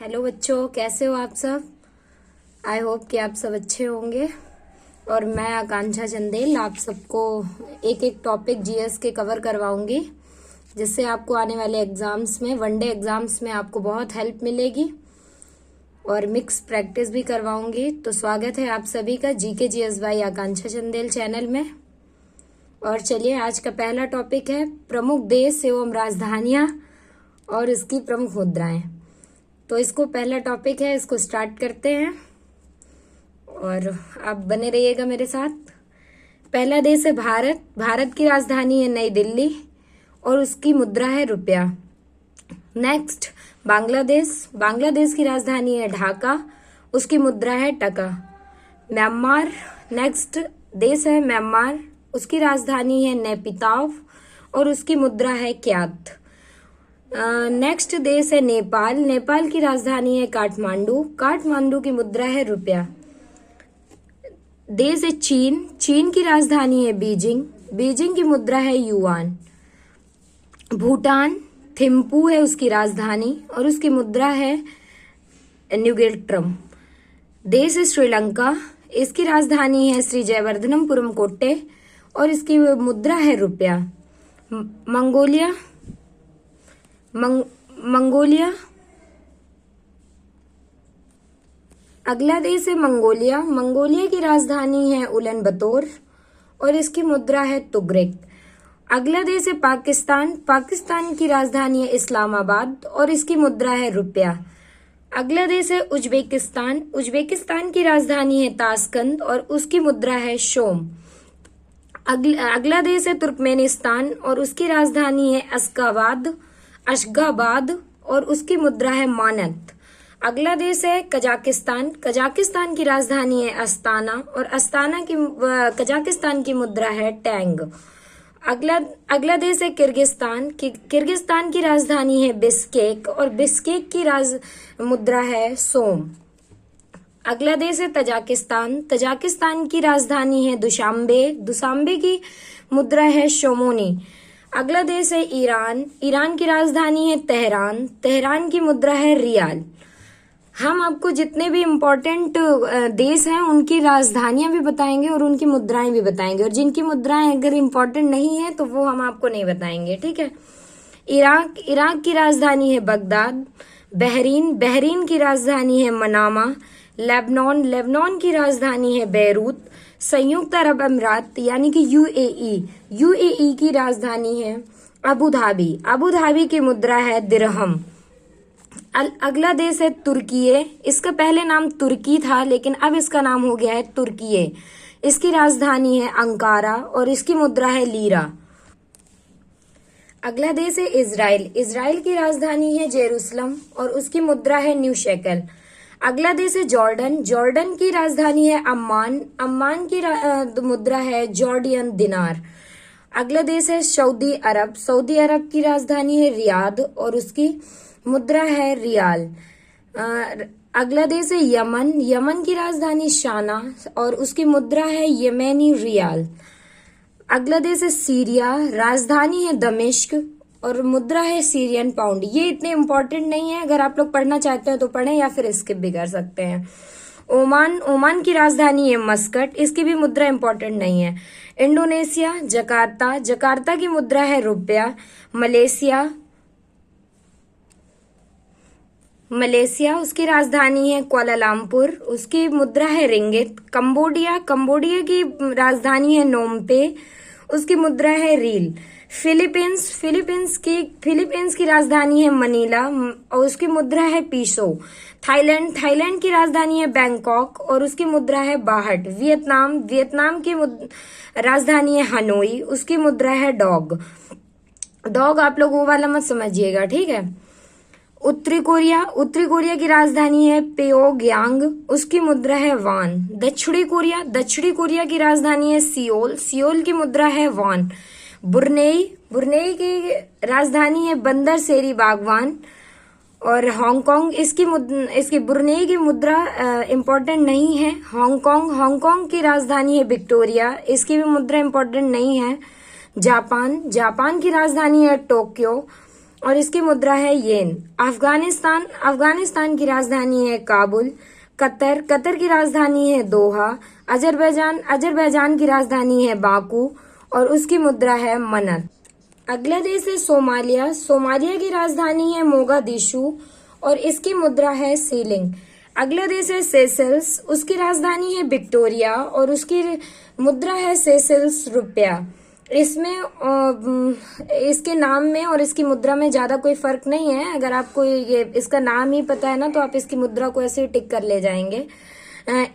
Hello बच्चों, कैसे हो आप सब। आई होप कि आप सब अच्छे होंगे। और मैं आकांक्षा चंदेल आप सबको एक एक टॉपिक जीएस के कवर करवाऊंगी, जिससे आपको आने वाले एग्जाम्स में, वनडे एग्जाम्स में आपको बहुत हेल्प मिलेगी। और मिक्स प्रैक्टिस भी करवाऊंगी। तो स्वागत है आप सभी का GK GS by Akanksha Chandel channel में। और चलिए, आज का पहला टॉपिक है प्रमुख देश एवं राजधानियां और इसकी प्रमुख मुद्राएं। तो इसको पहला टॉपिक है, इसको स्टार्ट करते हैं और आप बने रहिएगा मेरे साथ। पहला देश है भारत। भारत की राजधानी है नई दिल्ली और उसकी मुद्रा है रुपया। नेक्स्ट, बांग्लादेश। बांग्लादेश की राजधानी है ढाका, उसकी मुद्रा है टका। म्यांमार, नेक्स्ट देश है म्यांमार, उसकी राजधानी है नेपिताव और उसकी मुद्रा है क्यात। नेक्स्ट देश है नेपाल। नेपाल की राजधानी है काठमांडू, काठमांडू की मुद्रा है रुपया। देश है चीन। चीन की राजधानी है बीजिंग, बीजिंग की मुद्रा है युआन। भूटान, थिम्पू है उसकी राजधानी और उसकी मुद्रा है न्यूगेट्रम। देश है श्रीलंका, इसकी राजधानी है श्री जयवर्धनपुरम कोट्टे और इसकी मुद्रा है रुपया। मंगोलिया, मंगोलिया अगला देश है मंगोलिया। मंगोलिया की राजधानी है उलन बतोर और इसकी मुद्रा है तुगरेक। अगला देश है पाकिस्तान। पाकिस्तान की राजधानी है इस्लामाबाद और इसकी मुद्रा है रुपया। अगला देश है उज्बेकिस्तान। उज्बेकिस्तान की राजधानी है ताशकंद और उसकी मुद्रा है शोम। अगला देश है तुर्कमेनिस्तान और उसकी राजधानी है अशगाबाद और उसकी मुद्रा है मानत। अगला देश है कजाकिस्तान। कजाकिस्तान की राजधानी है अस्ताना और कजाकिस्तान की मुद्रा है टैंग। अगला देश है किर्गिस्तान। किर्गिस्तान की राजधानी है बिस्केक और बिस्केक की मुद्रा है सोम। अगला देश है तजाकिस्तान। तजाकिस्तान की राजधानी है दुशांबे, दुशांबे की मुद्रा है शोमोनी। अगला देश है ईरान। ईरान की राजधानी है तेहरान, तेहरान की मुद्रा है रियाल। हम आपको जितने भी इम्पोर्टेंट देश हैं उनकी राजधानियां भी बताएंगे और उनकी मुद्राएं भी बताएंगे, और जिनकी मुद्राएं अगर इम्पोर्टेंट नहीं है तो वो हम आपको नहीं बताएंगे, ठीक है। इराक की राजधानी है बगदाद। बहरीन की राजधानी है मनामा। लेबनान की राजधानी है बेरूत। संयुक्त अरब अमीरात यानी कि यूएई की राजधानी है अबू धाबी की मुद्रा है दिरहम। अगला देश है तुर्कीये। इसका पहले नाम तुर्की था लेकिन अब इसका नाम हो गया है तुर्कीये। इसकी राजधानी है अंकारा और इसकी मुद्रा है लीरा। अगला देश है इजराइल। इजराइल की राजधानी है जेरूसलम और उसकी मुद्रा है न्यू शेकल। अगला देश है जॉर्डन। जॉर्डन की राजधानी है अम्मान। अम्मान की मुद्रा है जॉर्डियन दिनार। अगला देश है सऊदी अरब। सऊदी अरब की राजधानी है रियाद और उसकी मुद्रा है रियाल। अगला देश है यमन। यमन की राजधानी शाना और उसकी मुद्रा है येमेनी रियाल। अगला देश है सीरिया। राजधानी है दमिश्क और मुद्रा है सीरियन पाउंड। ये इतने इम्पोर्टेंट नहीं है, अगर आप लोग पढ़ना चाहते हैं तो पढ़ें या फिर स्किप भी कर सकते हैं। ओमान की राजधानी है मस्कट, इसकी भी मुद्रा इम्पोर्टेंट नहीं है। इंडोनेशिया, जकार्ता की मुद्रा है रुपया। मलेशिया उसकी राजधानी है कुआलालंपुर, उसकी मुद्रा है रिंगित। कंबोडिया की राजधानी है नोम्पे, उसकी मुद्रा है रील। फिलीपींस की राजधानी है मनीला और उसकी मुद्रा है पीसो। थाईलैंड की राजधानी है बैंकॉक और उसकी मुद्रा है बाहट। वियतनाम की राजधानी है हनोई, उसकी मुद्रा है डॉग। आप लोग वो वाला मत समझिएगा, ठीक है। उत्तरी कोरिया की राजधानी है प्योंगयांग, उसकी मुद्रा है वान। दक्षिणी कोरिया की राजधानी है सियोल की मुद्रा है वान। बुरनेई की राजधानी है बंदर सेरी बागवान और हांगकांग, इसकी बुरनेई की मुद्रा इम्पोर्टेंट नहीं है। हांगकांग की राजधानी है विक्टोरिया, इसकी भी मुद्रा इम्पोर्टेंट नहीं है। जापान की राजधानी है टोक्यो और इसकी मुद्रा है येन। अफगानिस्तान, अफगानिस्तान की राजधानी है काबुल। कतर, कतर की राजधानी है दोहा। अजरबैजान, अजरबैजान की राजधानी है बाकू और उसकी मुद्रा है मनत। अगला देश है सोमालिया। सोमालिया की राजधानी है मोगादिशु और इसकी मुद्रा है सीलिंग। अगला देश है सेशल्स, उसकी राजधानी है विक्टोरिया और उसकी मुद्रा है सेशल्स रुपया। इसमें इसके नाम में और इसकी मुद्रा में ज्यादा कोई फर्क नहीं है। अगर आपको ये इसका नाम ही पता है ना तो आप इसकी मुद्रा को ऐसे ही टिक कर ले जाएंगे।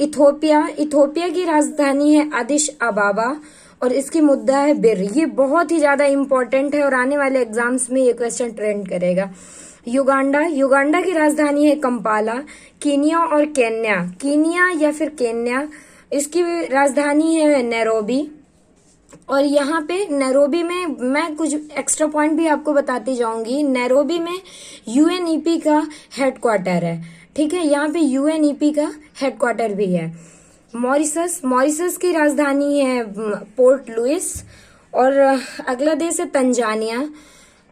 इथोपिया, इथोपिया की राजधानी है अदिश अबाबा और इसकी मुद्रा है बिर। ये बहुत ही ज्यादा इंपॉर्टेंट है और आने वाले एग्जाम्स में ये क्वेश्चन ट्रेंड करेगा। युगांडा, युगांडा की राजधानी है कंपाला। कीनिया और केन्या, कीनिया या फिर केन्या, इसकी राजधानी है नैरोबी। और यहाँ पे नैरोबी में मैं कुछ एक्स्ट्रा पॉइंट भी आपको बताती जाऊंगी। नैरोबी में यूएनईपी का हेडक्वार्टर है, ठीक है, यहाँ पे यूएनईपी का हेडक्वार्टर भी है। मॉरिशस, मॉरिशस की राजधानी है पोर्ट लुइस। और अगला देश है तंजानिया।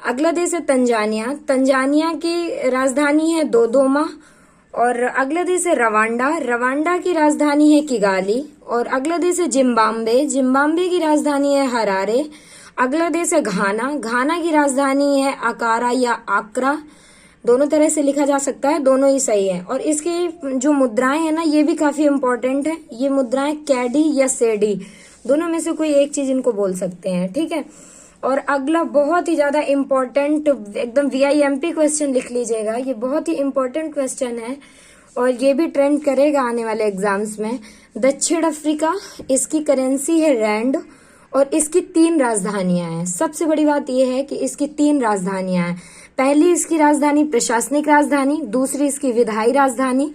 अगला देश है तंजानिया, तंजानिया की राजधानी है दोदोमा। और अगला देश है रवांडा, रवांडा की राजधानी है किगाली। और अगला देश है जिम्बाब्वे, जिम्बाब्वे की राजधानी है हरारे। अगला देश है घाना, घाना की राजधानी है अकारा या आक्रा, दोनों तरह से लिखा जा सकता है, दोनों ही सही है। और इसकी जो मुद्राएं है ना ये भी काफी इंपॉर्टेंट है। ये मुद्राएं कैडी या सेडी, दोनों में से कोई एक चीज इनको बोल सकते हैं, ठीक है। और अगला बहुत ही ज्यादा इम्पोर्टेंट, एकदम वीआईएमपी क्वेश्चन लिख लीजिएगा, ये बहुत ही इम्पोर्टेंट क्वेश्चन है और ये भी ट्रेंड करेगा आने वाले एग्जाम्स में। दक्षिण अफ्रीका, इसकी करेंसी है रैंड और इसकी 3 राजधानियां हैं। सबसे बड़ी बात यह है कि इसकी 3 राजधानियां हैं। पहली इसकी राजधानी प्रशासनिक राजधानी, दूसरी इसकी विधायी राजधानी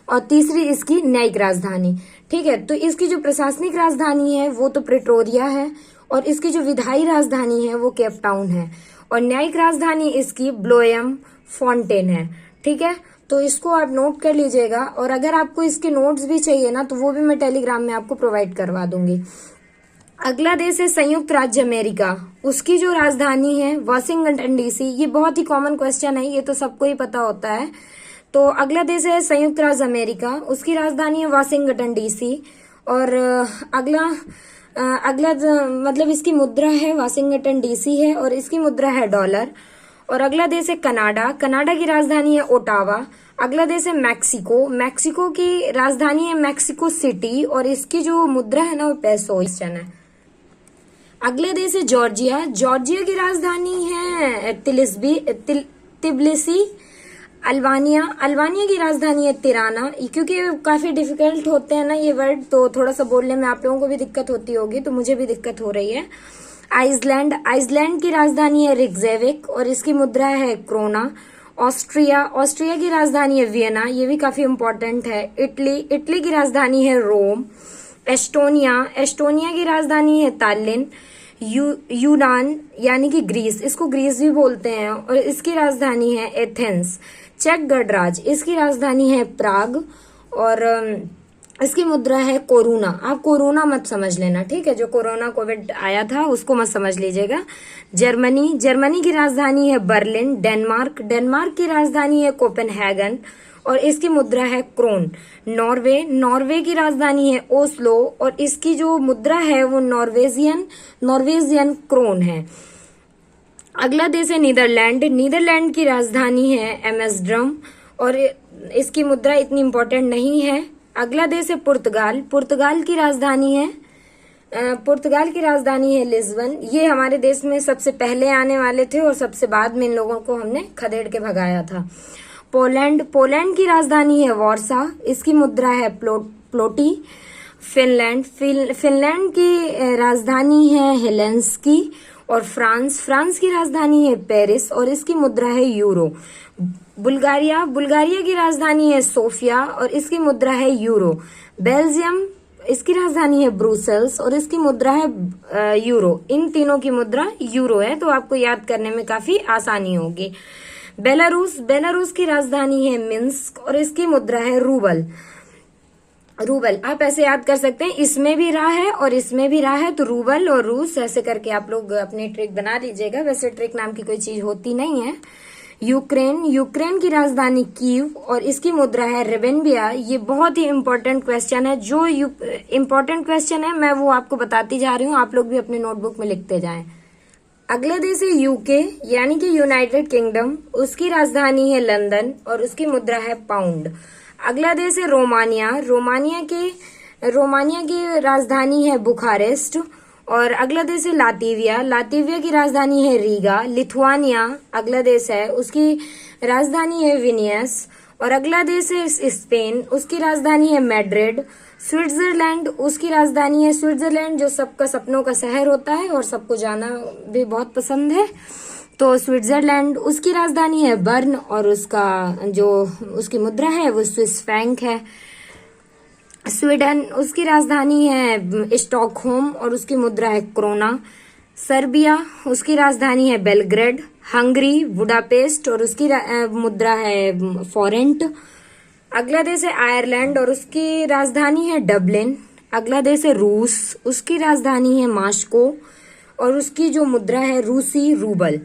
और तीसरी इसकी न्यायिक राजधानी, ठीक है। तो इसकी जो प्रशासनिक राजधानी है वो तो प्रिटोरिया है और इसकी जो विधायी राजधानी है वो केप टाउन है और न्यायिक राजधानी इसकी ब्लोएम फॉन्टेन है, ठीक है। तो इसको आप नोट कर लीजिएगा और अगर आपको इसके नोट्स भी चाहिए ना तो वो भी मैं टेलीग्राम में आपको प्रोवाइड करवा दूंगी। अगला देश है संयुक्त राज्य अमेरिका, उसकी जो राजधानी है वाशिंगटन डीसी। ये बहुत ही कॉमन क्वेश्चन है, ये तो सबको ही पता होता है। तो अगला देश है संयुक्त राज्य अमेरिका, उसकी राजधानी है वाशिंगटन डीसी। और अगला मतलब इसकी मुद्रा है वाशिंगटन डीसी है और इसकी मुद्रा है डॉलर। और अगला देश है कनाडा, कनाडा की राजधानी है ओटावा। अगला देश है मैक्सिको, मैक्सिको की राजधानी है मैक्सिको सिटी और इसकी जो मुद्रा है ना वो पेसो है। अगले देश है जॉर्जिया, जॉर्जिया की राजधानी है तिब्लिसी। अल्बानिया, अल्बानिया की राजधानी है तिराना। क्योंकि काफी डिफिकल्ट होते हैं ना ये वर्ड तो थोड़ा सा बोलने में आप लोगों को भी दिक्कत होती होगी, तो मुझे भी दिक्कत हो रही है। आइसलैंड, आइसलैंड की राजधानी है रिक्जेविक और इसकी मुद्रा है क्रोना। ऑस्ट्रिया, ऑस्ट्रिया की राजधानी है वियना, ये भी काफी इंपॉर्टेंट है। इटली, इटली की राजधानी है रोम। एस्टोनिया, एस्टोनिया की राजधानी है तालिन। यूनान यानी कि ग्रीस, इसको ग्रीस भी बोलते हैं और इसकी राजधानी है एथेंस। चेक गणराज्य, इसकी राजधानी है प्राग और इसकी मुद्रा है कोरोना। आप कोरोना मत समझ लेना, ठीक है, जो कोरोना कोविड आया था उसको मत समझ लीजिएगा। जर्मनी, जर्मनी की राजधानी है बर्लिन। डेनमार्क, डेनमार्क की राजधानी है कोपेनहेगन और इसकी मुद्रा है क्रोन। नॉर्वे, नॉर्वे की राजधानी है ओस्लो और इसकी जो मुद्रा है वो नॉर्वेजियन क्रोन है। अगला देश है नीदरलैंड, नीदरलैंड की राजधानी है एम्स्टर्डम और इसकी मुद्रा इतनी इंपॉर्टेंट नहीं है। अगला देश है पुर्तगाल, पुर्तगाल की राजधानी है लिस्बन। ये हमारे देश में सबसे पहले आने वाले थे और सबसे बाद में इन लोगों को हमने खदेड़ के भगाया था। पोलैंड, पोलैंड की राजधानी है वॉर्सा, इसकी मुद्रा है प्लोटी। फिनलैंड, फिनलैंड की राजधानी है हेलेंस्की। और फ्रांस, फ्रांस की राजधानी है पेरिस और इसकी मुद्रा है यूरो। बुल्गारिया, बुल्गारिया की राजधानी है सोफिया और इसकी मुद्रा है यूरो। बेल्जियम, इसकी राजधानी है ब्रुसेल्स और इसकी मुद्रा है यूरो। इन तीनों की मुद्रा यूरो है तो आपको याद करने में काफी आसानी होगी। बेलारूस, बेलारूस की राजधानी है मिन्स्क और इसकी मुद्रा है रूबल। रूबल, आप ऐसे याद कर सकते हैं, इसमें भी रा है और इसमें भी रा है, तो रूबल और रूस ऐसे करके आप लोग अपनी ट्रिक बना लीजिएगा। वैसे ट्रिक नाम की कोई चीज होती नहीं है। यूक्रेन, यूक्रेन की राजधानी कीव और इसकी मुद्रा है रेवेनबिया। ये बहुत ही इंपॉर्टेंट क्वेश्चन है। जो इंपॉर्टेंट क्वेश्चन है मैं वो आपको बताती जा रही हूँ, आप लोग भी अपने नोटबुक में लिखते जाएं। अगला देश है यूके यानी कि यूनाइटेड किंगडम, उसकी राजधानी है लंदन और उसकी मुद्रा है पाउंड। अगला देश है रोमानिया, रोमानिया की राजधानी है बुखारेस्ट और अगला देश है लातविया, लातविया की राजधानी है रीगा। लिथुआनिया अगला देश है, उसकी राजधानी है विनियस और अगला देश है स्पेन, उसकी राजधानी है मैड्रिड। स्विट्जरलैंड, उसकी राजधानी है स्विट्जरलैंड, जो सबका सपनों का शहर होता है और सबको जाना भी बहुत पसंद है, तो स्विट्जरलैंड। उसकी राजधानी है बर्न और उसकी मुद्रा है वो स्विस फ्रैंक है। स्वीडन, उसकी राजधानी है स्टॉकहोम और उसकी मुद्रा है क्रोना। सर्बिया, उसकी राजधानी है बेलग्रेड। हंगरी, बुडापेस्ट और उसकी मुद्रा है फॉरेंट। अगला देश है आयरलैंड और उसकी राजधानी है डबलिन। अगला देश है रूस, उसकी राजधानी है मास्को और उसकी जो मुद्रा है रूसी रूबल।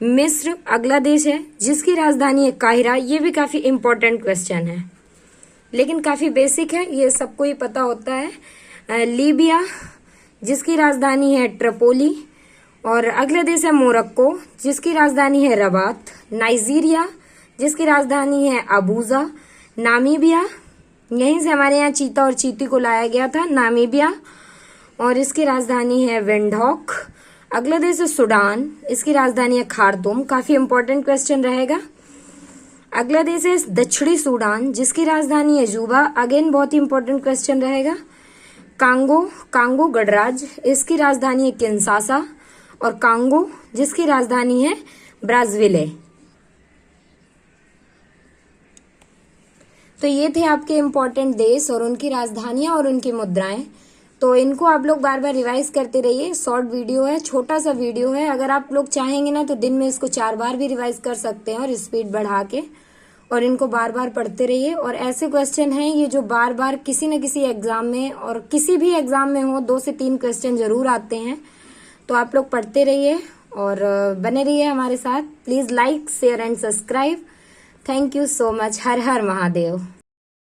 मिस्र अगला देश है जिसकी राजधानी है काहिरा। ये भी काफी इंपॉर्टेंट क्वेश्चन है लेकिन काफी बेसिक है, ये सबको ही पता होता है। लीबिया, जिसकी राजधानी है ट्रिपोली और अगला देश है मोरक्को, जिसकी राजधानी है रबात। नाइजीरिया, जिसकी राजधानी है अबूजा। नामीबिया, यहीं से हमारे यहाँ चीता और चीती को लाया गया था, नामीबिया, और इसकी राजधानी है विंडहॉक। अगला देश है सूडान, इसकी राजधानी है खार्तूम। काफी इंपॉर्टेंट क्वेश्चन रहेगा। अगला देश है दक्षिणी सूडान, जिसकी राजधानी है जूबा। अगेन बहुत ही इंपॉर्टेंट क्वेश्चन रहेगा। कांगो गणराज्य, इसकी राजधानी है किंशासा और कांगो, जिसकी राजधानी है ब्राज़ीले। तो ये थे आपके इम्पोर्टेंट देश और उनकी राजधानियां और उनकी मुद्राएं। तो इनको आप लोग बार बार रिवाइज करते रहिए। शॉर्ट वीडियो है, छोटा सा वीडियो है, अगर आप लोग चाहेंगे ना तो दिन में इसको 4 बार भी रिवाइज कर सकते हैं और स्पीड बढ़ा के, और इनको बार बार पढ़ते रहिए। और ऐसे क्वेश्चन हैं ये जो बार बार किसी न किसी एग्जाम में और किसी भी एग्जाम में हो 2 से 3 क्वेश्चन जरूर आते हैं। तो आप लोग पढ़ते रहिए और बने रहिए हमारे साथ। Please like, share and subscribe. Thank you so much. Her her Mahadev.